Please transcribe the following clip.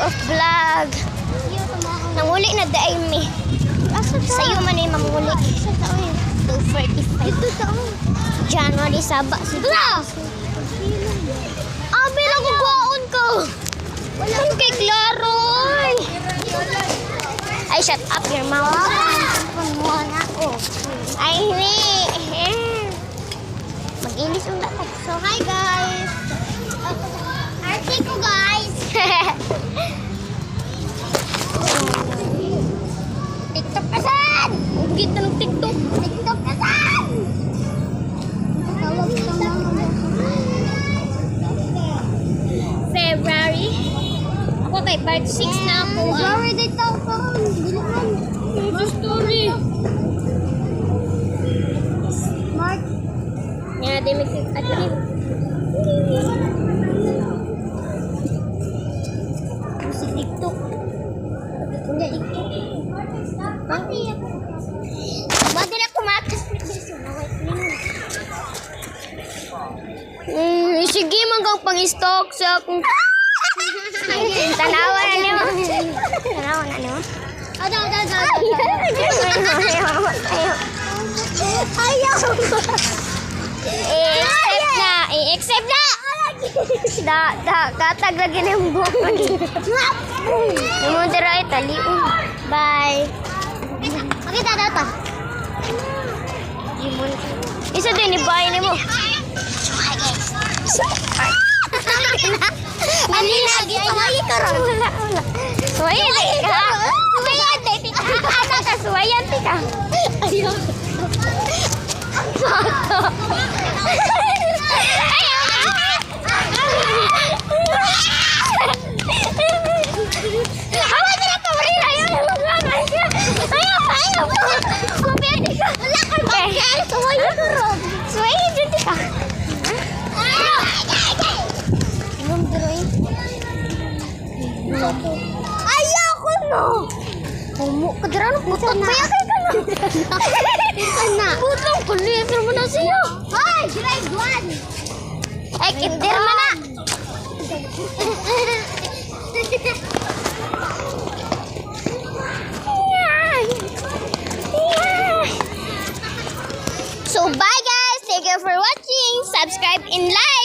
of vlog. Nanguli na dahil me. Sa'yo man ay mamuli. 2:45. January, Saba. Abi lang kung buhaon ko. Ang kay Claro. Ay, shut up your mouth. Ay, hindi. Mag-inis ulit. So, hi guys. Arte ko guys. TikTok kasan? Kita ng TikTok. TikTok kasan? February. Ako kay part 6 na ako. February dito ako. Story. Mark. Yeah, they make it at least. Si TikTok. Hindi TikTok. Ba't nila kumakas? Sige, magang pang-stock sa akong... Tanawa na niyo. Tanawa na niyo. Ayaw. I-accept na. Katag lagi na yung buhok lagi. Namundira ay taliun. Bye. Makita data. Isa din, ibahay ni mo. Ani lagi suway ka ron. Suwayan ka. Suwayan ka. Asa ka suwayan ka. Ayaw. Awas na ka mari ayaw. Ayaw. Kumedi ka. Wala ka bakal. Suwayan ka ron. Suwayan dito ka. Ayaw ko no. Kumo kadran putot pa ya kay kana. Kana. Putong kulit mo na siya. Hoy, grade 1. Ay kinder man na. So bye guys. Thank you for watching. Subscribe and like.